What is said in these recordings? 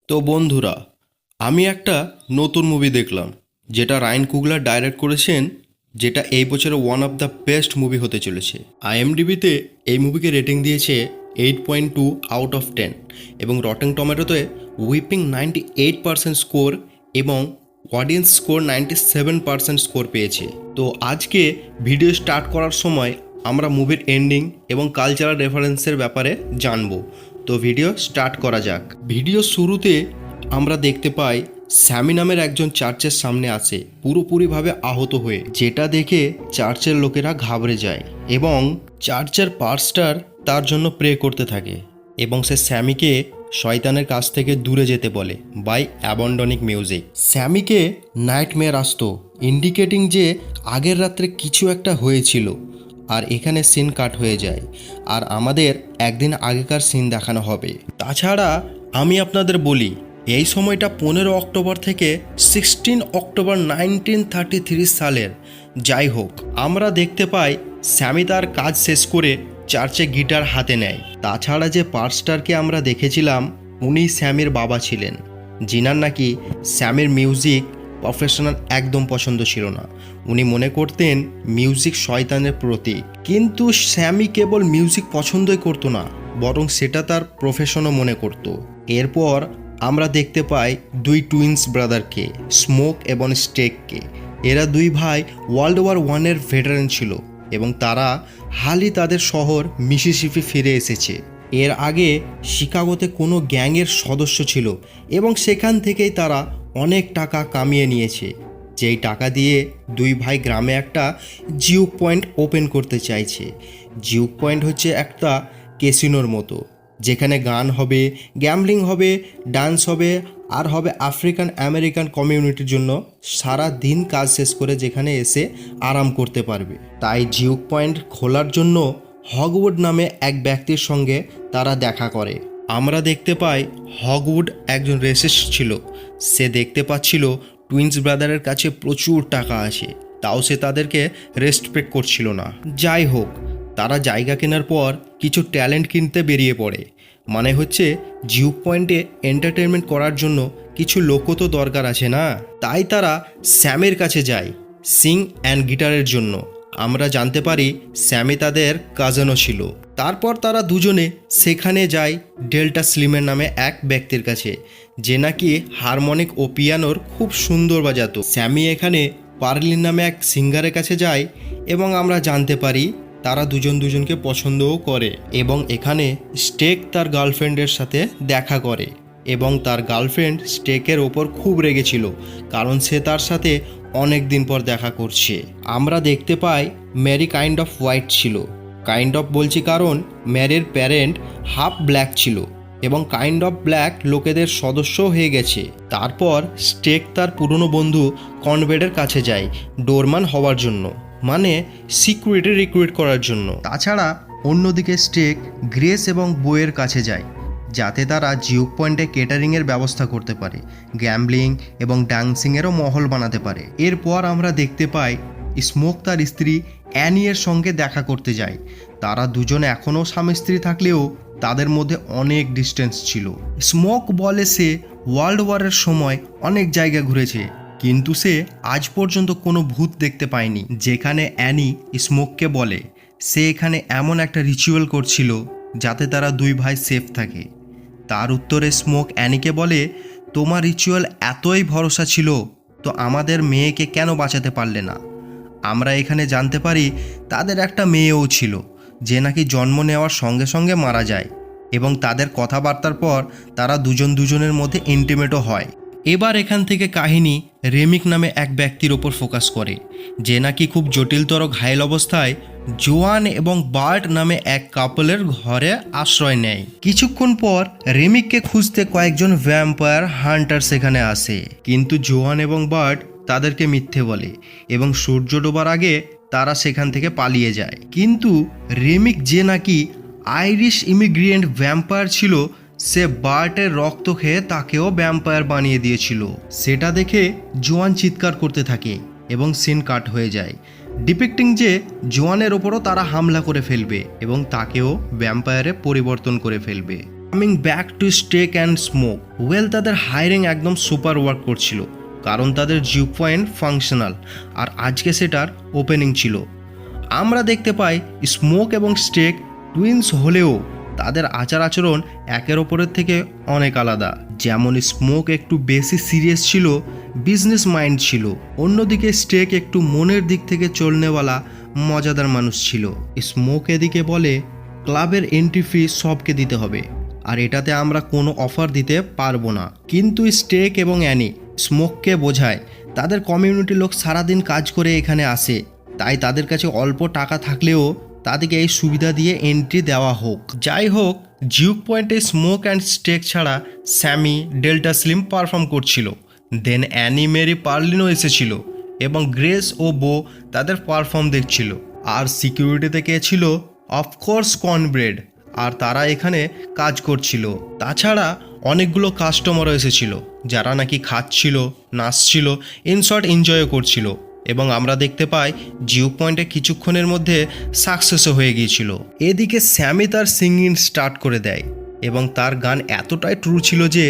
তো বন্ধুরা, আমি একটা নতুন মুভি দেখলাম যেটা রায়ান কুগলার ডাইরেক্ট করেছেন, যেটা এই বছরে one of the best movie হতে চলেছে। আইএমডিবিতে এই মুভিকে রেটিং দিয়েছে 8.2 আউট অফ 10 এবং রটেন টমেটোতে উইপিং 98% স্কোর এবং অডিয়েন্স স্কোর 97% স্কোর পেয়েছে। তো আজকে ভিডিও স্টার্ট করার সময় আমরা মুভির এন্ডিং এবং কালচারাল রেফারেন্সের ব্যাপারে জানবো। তো ভিডিও স্টার্ট করা যাক। ভিডিও শুরুতে আমরা দেখতে পাই স্যামি নামের একজন চার্চের সামনে আসে পুরোপুরিভাবে আহত হয়ে, যেটা দেখে চার্চের লোকেরা ঘাবড়ে যায় এবং চার্চের পাস্টার তার জন্য প্রে করতে থাকে এবং সে স্যামিকে শয়তানের কাছ থেকে দূরে যেতে বলে বাই অ্যাবন্ডনিক মিউজিক। স্যামিকে নাইটমেয়ার আসতো, ইন্ডিকেটিং যে আগের রাত্রে কিছু একটা হয়েছিল। আর এখানে সিন কাট হয়ে যায় আর আমাদের একদিন আগেকার সিন দেখানো হবে। তাছাড়া আমি আপনাদের বলি, এই সময়টা 15 অক্টোবর থেকে 16 অক্টোবর 1933 সালের। যাই হোক, আমরা দেখতে পাই স্যামি তার কাজ শেষ করে চার্চে গিটার হাতে নেয়। তাছাড়া যে পাস্টারকে আমরা দেখেছিলাম উনি স্যামির বাবা ছিলেন, জিনার নাকি স্যামির মিউজিক প্রফেশনাল একদম পছন্দ ছিল না। উনি মনে করতেন মিউজিক শয়তানের প্রতীক। কিন্তু স্যামি কেবল মিউজিক পছন্দই করতো না, বরং সেটা তার প্রফেশনও মনে করত। এরপর আমরা দেখতে পাই দুই টুইন্স ব্রাদারকে, স্মোক এবং স্টেককে। এরা দুই ভাই ওয়ার্ল্ড ওয়ার 1-এর ভেটারেন ছিল এবং তারা হালই তাদের শহর মিসিসিপি ফিরে এসেছে। এর আগে শিকাগোতে কোনো গ্যাংয়ের সদস্য ছিল এবং সেখান থেকেই তারা অনেক টাকা কামিয়ে নিয়েছে, যেই টাকা দিয়ে দুই ভাই গ্রামে একটা জিউক পয়েন্ট ওপেন করতে চাইছে। জিউক পয়েন্ট হচ্ছে একটা ক্যাসিনোর মতো, যেখানে গান হবে, গ্যাম্বলিং হবে, ডান্স হবে আর হবে আফ্রিকান আমেরিকান কমিউনিটির জন্য সারা দিন কাজ শেষ করে যেখানে এসে আরাম করতে পারবে। তাই জিউক পয়েন্ট খোলার জন্য হগউড নামে এক ব্যক্তির সঙ্গে তারা দেখা করে। আমরা দেখতে পাই হগউড একজন রেসিস্ট ছিল। সে দেখতে পাচ্ছিল টুইন্স ব্রাদারের কাছে প্রচুর টাকা আছে, তাও সে তাদেরকে রেসপেক্ট করছিল না। যাই হোক, তারা জায়গা কেনার পর কিছু ট্যালেন্ট কিনতে বেরিয়ে পড়ে। মানে হচ্ছে জিউক পয়েন্টে এন্টারটেনমেন্ট করার জন্য কিছু লোকও তো দরকার আছে না। তাই তারা স্যামের কাছে যায় সিং অ্যান্ড গিটারের জন্য। আমরা জানতে পারি স্যামি তাদের কাজিনও ছিল। তারপর তারা দুজনে সেখানে যায় ডেল্টা স্লিমের নামে এক ব্যক্তির কাছে, যে নাকি হারমোনিক ও পিয়ানোর খুব সুন্দর বাজাতো। স্যামি এখানে পার্লিন নামে এক সিঙ্গারের কাছে যায় এবং আমরা জানতে পারি তারা দুজন দুজনকে পছন্দও করে। এবং এখানে স্টেক তার গার্লফ্রেন্ডের সাথে দেখা করে এবং তার গার্লফ্রেন্ড স্টেকের ওপর খুব রেগেছিল, কারণ সে তার সাথে অনেক দিন পর দেখা করছে। আমরা দেখতে পাই ম্যারি কাইন্ড অফ হোয়াইট ছিল। কাইন্ড অফ বলছি কারণ ম্যারির প্যারেন্ট হাফ ব্ল্যাক ছিল এবং কাইন্ড অফ ব্ল্যাক লোকেদের সদস্য হয়ে গেছে। তারপর স্টেক তার পুরনো বন্ধু কনভেডের কাছে যায় ডোরম্যান হওয়ার জন্য, মানে সিকিউরিটি রিক্রুট করার জন্য। তাছাড়া অন্যদিকে স্টেক গ্রেস এবং বইয়ের কাছে যায় যাতে তারা জিউক পয়েন্টে কেটারিংয়ের ব্যবস্থা করতে পারে, গ্যাম্বলিং এবং ডান্সিংয়েরও মহল বানাতে পারে। এরপর আমরা দেখতে পাই স্মোক তার স্ত্রী অ্যানিয়ের সঙ্গে দেখা করতে যায়। তারা দুজন এখনও স্বামী স্ত্রী থাকলেও তাদের মধ্যে অনেক ডিস্টেন্স ছিল। স্মোক বলে সে ওয়ার্ল্ড ওয়ারের সময় অনেক জায়গা ঘুরেছে, কিন্তু সে আজ পর্যন্ত কোনো ভূত দেখতে পায়নি। যেখানে অ্যানি স্মোককে বলে সে এখানে এমন একটা রিচুয়াল করছিল যাতে তারা দুই ভাই সেফ থাকে। তার উত্তরে স্মোক অ্যানিকে বলে, তোমার রিচুয়াল এতই ভরসা ছিল তো আমাদের মেয়েকে কেন বাঁচাতে পারলে না? আমরা এখানে জানতে পারি তাদের একটা মেয়েও ছিল, যে নাকি জন্ম নেওয়ার সঙ্গে সঙ্গে মারা যায় এবং তাদের কথাবার্তার পর তারা দুজন দুজনের মধ্যে ইন্টিমেটও হয়। এবার এখান থেকে কাহিনী রেমিক নামে এক ব্যক্তির ওপর ফোকাস করে, যে নাকি খুব জটিলতর ঘায়েল অবস্থায় জোয়ান এবং বার্ট নামে এক কাপলের ঘরে আশ্রয় নেয়। কিছুক্ষণ পর রেমিককে খুঁজতে কয়েকজন ভ্যাম্পায়ার হান্টার সেখানে আসে, কিন্তু জোয়ান এবং বার্ট তাদেরকে মিথ্যে বলে এবং সূর্য ডোবার আগে তারা সেখান থেকে পালিয়ে যায়। কিন্তু রেমিক যে নাকি আইরিশ ইমিগ্রিয়েন্ট ভ্যাম্পায়ার ছিল, সে বার্টের রক্ত খেয়ে তাকেও ভ্যাম্পায়ার বানিয়ে দিয়েছিল। সেটা দেখে জোয়ান চিৎকার করতে থাকে এবং সিন কাট হয়ে যায়, ডিপিক্টিং যে জোয়ানের ওপরও তারা হামলা করে ফেলবে এবং তাকেও ভ্যাম্পায়ারে পরিবর্তন করে ফেলবে। Coming back to Stack and Smoke, well তাদের হায়ারিং একদম সুপার ওয়ার্ক করছিল, কারণ তাদের জিও পয়েন্ট ফাংশনাল আর আজকে সেটার ওপেনিং ছিল। আমরা দেখতে পাই স্মোক এবং স্টেক টুইন্স হলেও তাদের আচার আচরণ একের ওপরের থেকে অনেক আলাদা। যেমন স্মোক একটু বেশি সিরিয়াস ছিল, বিজনেস মাইন্ড ছিল, অন্যদিকে স্টেক একটু মনের দিক থেকে চলনেওয়ালা মজাদার মানুষ ছিল। স্মোক এদিকে বলে ক্লাবের এন্ট্রি ফি সবকে দিতে হবে, আর এটাতে আমরা কোনো অফার দিতে পারবো না। কিন্তু স্টেক এবং অ্যানি স্মোককে বোঝায় তাদের কমিউনিটির লোক সারাদিন কাজ করে এখানে আসে, তাই তাদের কাছে অল্প টাকা থাকলেও তাদেরকে এই সুবিধা দিয়ে এন্ট্রি দেওয়া হোক। যাই হোক, জিউক পয়েন্টে স্মোক অ্যান্ড স্টেক ছাড়া স্যামি, ডেল্টা স্লিম পারফর্ম করছিল। দেন অ্যানি, মেরি, পার্লিনও এসেছিল এবং গ্রেস ও বো তাদের পারফর্ম দেখছিল। আর সিকিউরিটিতে কে ছিল? অফকোর্স কর্নব্রেড, আর তারা এখানে কাজ করছিল। তাছাড়া অনেকগুলো কাস্টমারও এসেছিল যারা নাকি খাচ্ছিল, নাচছিল, ইনশর্ট এনজয়ও করছিল। এবং আমরা দেখতে পাই জিও পয়েন্টে কিছুক্ষণের মধ্যে সাকসেসও হয়ে গিয়েছিল। এদিকে স্যামি তার সিঙ্গিং স্টার্ট করে দেয় এবং তার গান এতটাই ট্রু ছিল যে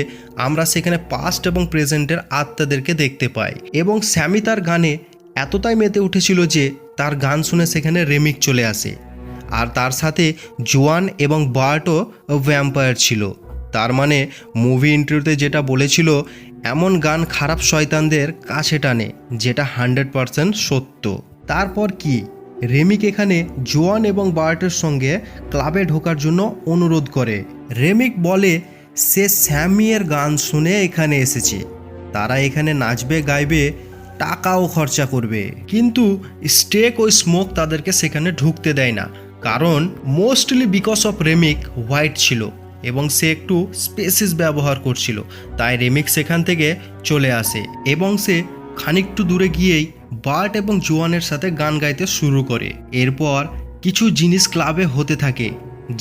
আমরা সেখানে পাস্ট এবং প্রেজেন্টের আত্মাদেরকে দেখতে পাই। এবং স্যামি তার গানে এতটাই মেতে উঠেছিল যে তার গান শুনে সেখানে রেমিক চলে আসে। আর তার সাথে জোয়ান এবং বার্টও ভ্যাম্পায়ার ছিল। তার মানে মুভি ইন্টারভিউতে যেটা বলেছিল, এমন গান খারাপ শয়তানদের কাছে টানে, যেটা 100% সত্য। তারপর কি, রেমিক এখানে জোয়ান এবং বার্টের সঙ্গে ক্লাবে ঢোকার জন্য অনুরোধ করে। রেমিক বলে সে স্যামিয়ের গান শুনে এখানে এসেছে, তারা এখানে নাচবে, গাইবে, টাকাও খরচা করবে। কিন্তু স্টেক ও স্মোক তাদেরকে সেখানে ঢুকতে দেয় না, কারণ মোস্টলি বিকজ অফ রেমিক হোয়াইট ছিল এবং সে একটু স্পেসিস ব্যবহার করছিল। তাই রেমিক সেখান থেকে চলে আসে এবং সে খানিকটু দূরে গিয়েই বার্ট এবং জোয়ানের সাথে গান গাইতে শুরু করে। এরপর কিছু জিনিস ক্লাবে হতে থাকে,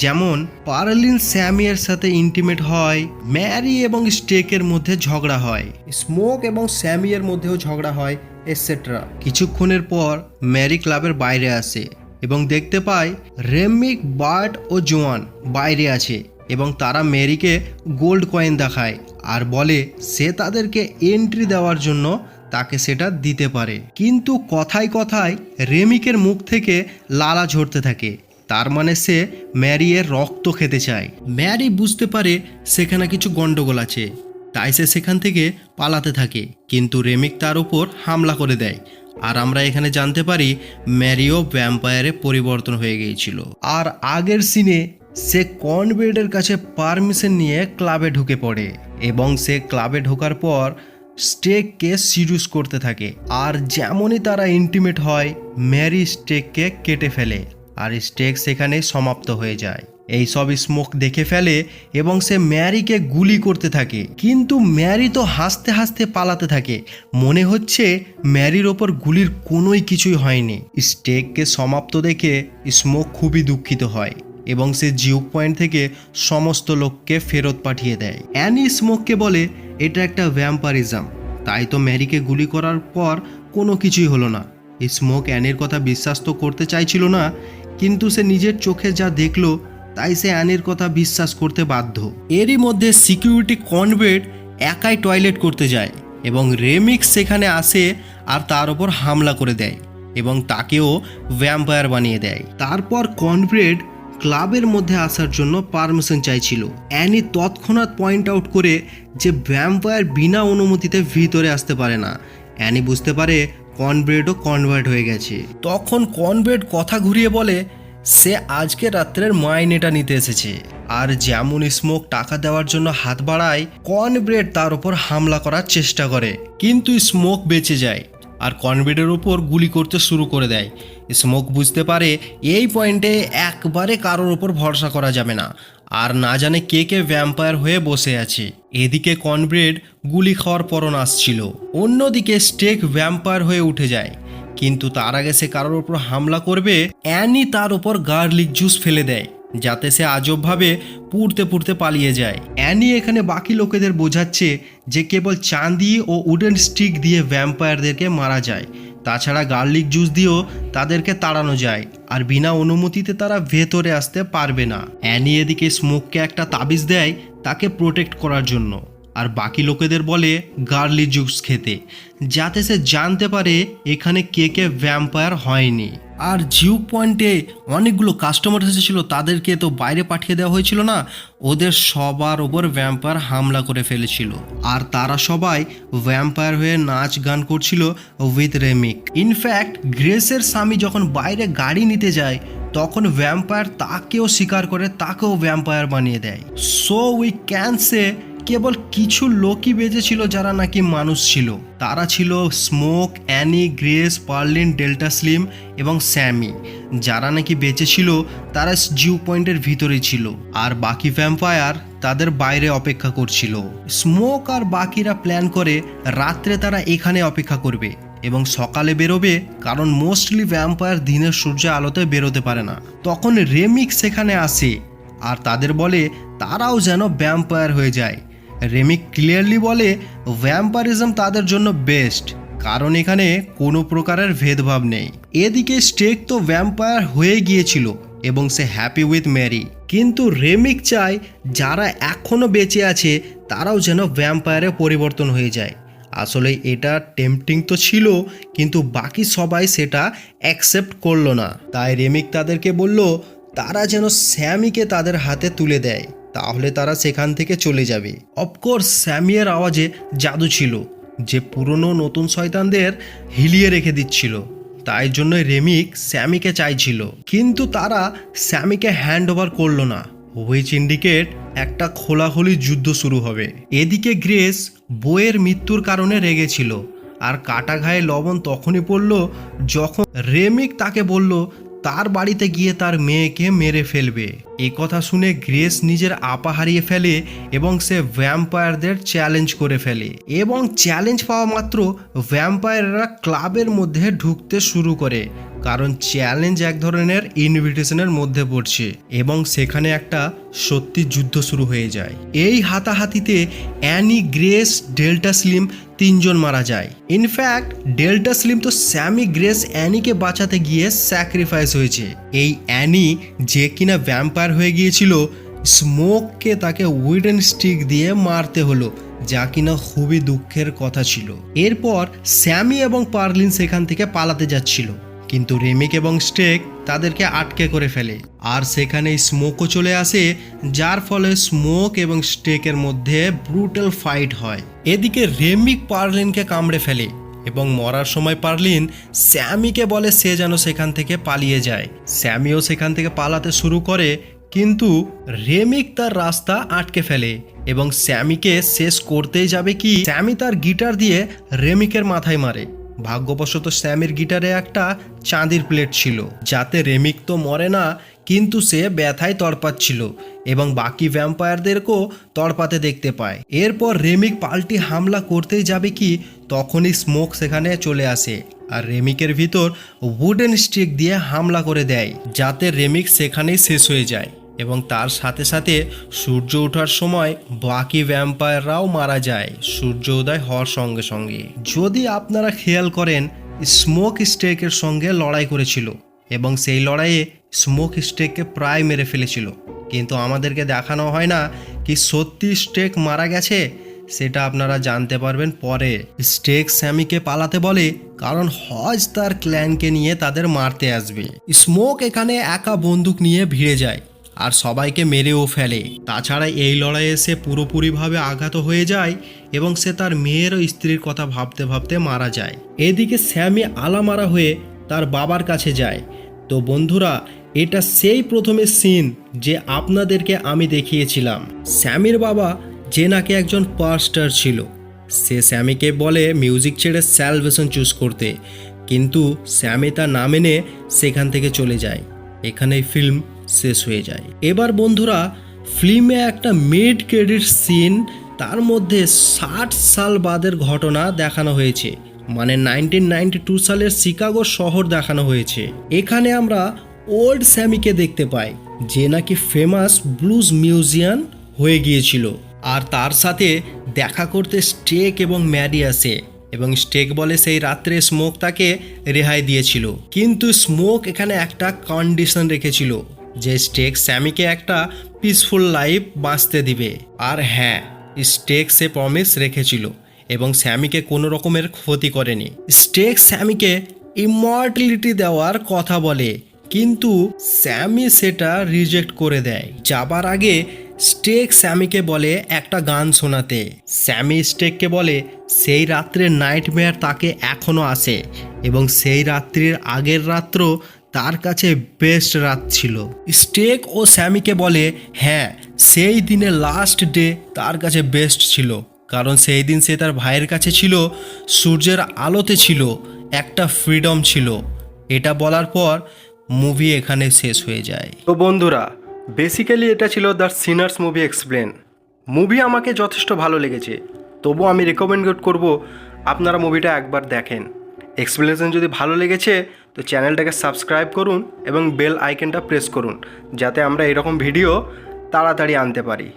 যেমন পার্লিন স্যামিয়ের সাথে ইন্টিমেট হয়, ম্যারি এবং স্টেকের মধ্যে ঝগড়া হয়, স্মোক এবং স্যামিয়ের মধ্যেও ঝগড়া হয়, এটসেট্রা। কিছুক্ষণের পর ম্যারি ক্লাবের বাইরে আসে এবং দেখতে পায় রেমিক, বার্ট ও জোয়ান বাইরে আছে এবং তারা মেরিকে গোল্ড কয়েন দেখায় আর বলে সে তাদেরকে এন্ট্রি দেওয়ার জন্য তাকে সেটা দিতে পারে। কিন্তু কথায় কথায় রেমিকের মুখ থেকে লালা ঝরতে থাকে, তার মানে সে ম্যারি এর রক্ত খেতে চায়। ম্যারি বুঝতে পারে সেখানে কিছু গন্ডগোল আছে, তাই সে সেখান থেকে পালাতে থাকে, কিন্তু রেমিক তার উপর হামলা করে দেয়। আর আমরা এখানে জানতে পারি ম্যারিও ভ্যাম্পায়ারে পরিবর্তন হয়ে গিয়েছিল। আর আগের সিনে সে কর্নব্রেডের কাছে পারমিশন নিয়ে ক্লাবে ঢুকে পড়ে এবং সে ক্লাবে ঢোকার পর স্টেককে সিডিউস করতে থাকে। আর যেমনই তারা ইন্টিমেট হয়, ম্যারি স্টেককে কেটে ফেলে আর স্টেক সেখানে সমাপ্ত হয়ে যায়। এই সব স্মোক দেখে ফেলে এবং সে ম্যারিকে গুলি করতে থাকে, কিন্তু ম্যারি তো হাসতে হাসতে পালাতে থাকে, মনে হচ্ছে ম্যারির ওপর গুলির কোনোই কিছুই হয়নি। স্টেককে সমাপ্ত দেখে স্মোক খুবই দুঃখিত হয় এবং সে জিও পয়েন্ট থেকে সমস্ত লোককে ফেরত পাঠিয়ে দেয়। অ্যানি স্মোককে বলে এটা একটা ভ্যাম্পারিজম, তাই তো ম্যারিকে গুলি করার পর কোনো কিছুই হলো না। স্মোক অ্যানির কথা বিশ্বাস তো করতে চাইছিল না, কিন্তু সে নিজের চোখে যা দেখলো তাই সে অ্যানির কথা বিশ্বাস করতে বাধ্য। এরই মধ্যে সিকিউরিটি কনভেন্ট একাই টয়লেট করতে যায় এবং রেমিক্স সেখানে আসে আর তার ওপর হামলা করে দেয় এবং তাকেও ভ্যাম্পায়ার বানিয়ে দেয়। তারপর কনভেন্ট ক্লাবের মধ্যে আসার জন্য পারমিশন চাইছিল। অ্যানি তৎক্ষণাৎ পয়েন্ট আউট করে যে ভ্যাম্পায়ার বিনা অনুমতিতে ভিতরে আসতে পারে না। অ্যানি বুঝতে পারে কনভেন্টও কনভার্ট হয়ে গেছে। তখন কনভেন্ট কথা ঘুরিয়ে বলে সে আজকে রাত্রের মাইনেটা নিতে এসেছে। আর যেমন স্মোক টাকা দেওয়ার জন্য হাত বাড়ায়, কনভেন্ট তার উপর হামলা করার চেষ্টা করে, কিন্তু স্মোক বেঁচে যায় আর কনভেন্টের উপর গুলি করতে শুরু করে দেয়। স্মোক বুঝতে পারে এই পয়েন্টে একবারে কারোর উপর ভরসা করা যাবে না, আর না জানে কে কে ভ্যাম্পায়ার হয়ে বসে আছে। এদিকে কনভেন্ট গুলি খাওয়ার পরও নাচছিল, অন্যদিকে স্টেক ভ্যাম্পায়ার হয়ে উঠে যায়, কিন্তু তার আগে সে কারোর উপর হামলা করবে, অ্যানি তার উপর গার্লিক জুস ফেলে দেয় যাতে সে আজবভাবে পুড়তে পুড়তে পালিয়ে যায়। অ্যানি এখানে বাকি লোকেদের বোঝাচ্ছে যে কেবল চাঁদি ও উডেন স্টিক দিয়ে ভ্যাম্পায়ারদেরকে মারা যায়, তাছাড়া গার্লিক জুস দিয়েও তাদেরকে তাড়ানো যায়, আর বিনা অনুমতিতে তারা ভেতরে আসতে পারবে না। অ্যানি এদিকে স্মোককে একটা তাবিজ দেয় তাকে প্রোটেক্ট করার জন্য, আর বাকি লোকেদের বলে গার্লিক জুস খেতে, যাতে সে জানতে পারে এখানে কে কে ভ্যাম্পায়ার হয়নি। আর জিউ পয়েন্টে অনেকগুলো কাস্টমার এসেছিল, তাদেরকে তো বাইরে পাঠিয়ে দেওয়া হয়েছিল না, ওদের সবার ওপর ভ্যাম্পায়ার হামলা করে ফেলেছিল, আর তারা সবাই ভ্যাম্পায়ার হয়ে নাচ গান করছিল উইথ রেমিক। ইনফ্যাক্ট গ্রেসের স্বামী যখন বাইরে গাড়ি নিতে যায় তখন ভ্যাম্পায়ার তাকেও শিকার করে, তাকেও ভ্যাম্পায়ার বানিয়ে দেয়। সো উই ক্যান সে কেবল কিছু লোকই বেঁচেছিল যারা নাকি মানুষ ছিল। তারা ছিল Smoke, Annie, Grace, Pearline, Delta Slim এবং স্যামি। যারা নাকি বেঁচে ছিল তারা জিউ পয়েন্টের ভিতরেই ছিল, আর বাকি ভ্যাম্পায়ার তাদের বাইরে অপেক্ষা করছিল। স্মোক আর বাকিরা প্ল্যান করে রাত্রে তারা এখানে অপেক্ষা করবে এবং সকালে বেরোবে, কারণ মোস্টলি ভ্যাম্পায়ার দিনের সূর্য আলোতে বেরোতে পারে না। তখন রেমিক সেখানে আসে আর তাদের বলে তারাও যেন ভ্যাম্পায়ার হয়ে যায়। রেমিক ক্লিয়ারলি বলে ভ্যাম্পারিজম তাদের জন্য বেস্ট, কারণ এখানে কোনো প্রকারের ভেদভাব নেই। এদিকে স্টেক তো ভ্যাম্পায়ার হয়ে গিয়েছিল এবং সে হ্যাপি উইথ ম্যারি, কিন্তু রেমিক চায় যারা এখনও বেঁচে আছে তারাও যেন ভ্যাম্পায়ারে পরিবর্তন হয়ে যায়। আসলে এটা টেম্পটিং তো ছিল, কিন্তু বাকি সবাই সেটা অ্যাকসেপ্ট করলো না। তাই রেমিক তাদেরকে বলল তারা যেন স্যামিকে তাদের হাতে তুলে দেয়, তাহলে তারা সেখান থেকে চলে যাবে। অফকোর্স স্যামিয়ের আওয়াজে জাদু ছিল, যে পুরনো নতুন শয়তানদের হিলিয়ে রেখে দিচ্ছিল। তাই জন্য রেমিক স্যামিকে চাইছিল, কিন্তু তারা স্যামিকে হ্যান্ড ওভার করলো না। হুইচ ইন্ডিকেট একটা খোলাখুলি যুদ্ধ শুরু হবে। এদিকে গ্রেস বইয়ের মৃত্যুর কারণে রেগেছিল, আর কাটা ঘায়ে লবণ তখনই পড়ল যখন রেমিক তাকে বলল তার বাড়িতে গিয়ে তার মেয়েকে মেরে ফেলবে। এই কথা শুনে গ্রেস নিজের আপা হারিয়ে ফেলে এবং সে ভ্যাম্পায়ারদের চ্যালেঞ্জ করে ফেলে, এবং চ্যালেঞ্জ পাওয়া মাত্র ভ্যাম্পায়াররা ক্লাবের মধ্যে ঢুকতে শুরু করে, কারণ চ্যালেঞ্জ এক ধরনের ইনভিটেশনের মধ্যে পড়ছে, এবং সেখানে একটা সত্যি যুদ্ধ শুরু হয়ে যায়। এই হাতাহাতিতে অ্যানি, গ্রেস, ডেল্টা স্লিম তিনজন মারা যায়। ইনফ্যাক্ট ডেল্টা স্লিম তো স্যামি, গ্রেস, অ্যানিকে বাঁচাতে গিয়ে স্যাক্রিফাইস হয়েছে। এই অ্যানি যে কিনা ভ্যাম্পায়ার হয়ে গিয়েছিল, স্মোককে তাকে উইডেন স্টিক দিয়ে মারতে হলো, যা কিনা খুবই দুঃখের কথা ছিল। এরপর স্যামি এবং পার্লিন সেখান থেকে পালাতে যাচ্ছিল, কিন্তু রেমিক এবং স্টেক তাদেরকে আটকে করে ফেলে, আর সেখানে স্মোকও চলে আসে, যার ফলে স্মোক এবং স্টেকের মধ্যে ব্রুটাল ফাইট হয়। এদিকে রেমিক পার্লিনকে কামড়ে ফেলে এবং মরার সময় পার্লিন স্যামিকে বলে সে যেন সেখান থেকে পালিয়ে যায়। স্যামিও সেখান থেকে পালাতে শুরু করে, কিন্তু রেমিক তার রাস্তা আটকে ফেলে এবং স্যামিকে শেষ করতেই যাবে কি স্যামি তার গিটার দিয়ে রেমিকের মাথায় মারে। ভাগ্যবশত স্যামির গিটারে একটা চাঁদির প্লেট ছিল, যাতে রেমিক তো মরে না, কিন্তু সে ব্যথায় তড়পাচ্ছিল এবং বাকি ভ্যাম্পায়ারদেরকেও তড়পাতে দেখতে পায়। এরপর রেমিক পাল্টি হামলা করতেই যাবে কি তখনই স্মোক সেখানে চলে আসে আর রেমিকের ভিতর উডেন স্টিক দিয়ে হামলা করে দেয়, যাতে রেমিক সেখানেই শেষ হয়ে যায়, এবং তার সাথে সাথে সূর্য ওঠার সময় বাকি ভ্যাম্পায়াররাও মারা যায় সূর্য উদয় হওয়ার সঙ্গে সঙ্গে। যদি আপনারা খেয়াল করেন, স্মোক স্টেকের সঙ্গে লড়াই করেছিল এবং সেই লড়াইয়ে স্মোক স্টেককে প্রায় মেরে ফেলেছিল, কিন্তু আমাদেরকে দেখানো হয় না কি সত্যি স্টেক মারা গেছে। সেটা আপনারা জানতে পারবেন পরে। স্টেক স্যামিকে পালাতে বলে, কারণ হজ তার ক্ল্যানকে নিয়ে তাদের মারতে আসবে। স্মোক এখানে একা বন্দুক নিয়ে ভিড়ে যায় আর সবাইকে মেরেও ফেলে। তাছাড়া এই লড়াইয়ে সে পুরোপুরিভাবে আঘাত হয়ে যায় এবং সে তার মেয়ের ও স্ত্রীর কথা ভাবতে ভাবতে মারা যায়। এদিকে স্যামি আলামারা হয়ে তার বাবার কাছে যায়। তো বন্ধুরা, এটা সেই প্রথমে সিন যে আপনাদেরকে আমি দেখিয়েছিলাম। স্যামির বাবা যে নাকি একজন পাস্টার ছিল, সে স্যামিকে বলে মিউজিক ছেড়ে স্যালভেশন চুজ করতে, কিন্তু স্যামি তা না মেনে সেখান থেকে চলে যায়। এখানেই ফিল্ম শেষ হয়ে যায়। এবার বন্ধুরা, ফিল্মে একটা মিড ক্রেডিট সিন, তার মধ্যে 60 সাল বাদের ঘটনা দেখানো হয়েছে, মানে 1992 সালের শিকাগো শহর দেখানো হয়েছে। এখানে আমরা ওল্ড স্যামিকে দেখতে পাই, যে নাকি ফেমাস ব্লুজ মিউজিয়ান হয়ে গিয়েছিল, আর তার সাথে দেখা করতে স্টেক এবং ম্যারি আসে এবং স্টেক বলে সেই রাত্রে স্মোক তাকে রেহাই দিয়েছিল, কিন্তু স্মোক এখানে একটা কন্ডিশন রেখেছিল যে স্টেক স্যামিকে একটা পিসফুল লাইফ বাঁচতে দিবে। আর হ্যাঁ, স্টেক সে প্রমিস রেখেছিল এবং স্যামিকে কোনো রকমের ক্ষতি করেনি। স্টেক স্যামিকে ইমর্টালিটি দেওয়ার কথা বলে, কিন্তু স্যামি সেটা রিজেক্ট করে দেয়। যাবার আগে স্টেক স্যামিকে বলে একটা গান শোনাতে। স্যামি স্টেককে বলে সেই রাত্রের নাইটমেয়ার তাকে এখনও আসে এবং সেই রাত্রির আগের রাত্র তার কাছে বেস্ট রাত ছিল। স্টেক ও স্যামিকে বলে হ্যাঁ, সেই দিনের লাস্ট ডে তার কাছে বেস্ট ছিল, কারণ সেই দিন সে তার ভাইয়ের কাছে ছিল, সূর্যের আলোতে ছিল, একটা ফ্রিডম ছিল। এটা বলার পর মুভি এখানে শেষ হয়ে যায়। তো বন্ধুরা, বেসিক্যালি এটা ছিল the Sinners movie explain. Movie আমাকে যথেষ্ট ভালো লেগেছে, তবু আমি রেকমেন্ড করব আপনারা মুভিটা একবার দেখেন। এক্সপ্লেনেশন যদি ভালো লেগেছে তো চ্যানেলটাকে সাবস্ক্রাইব করুন এবং বেল আইকনটা প্রেস করুন, যাতে আমরা এরকম ভিডিও তাড়াতাড়ি আনতে পারি।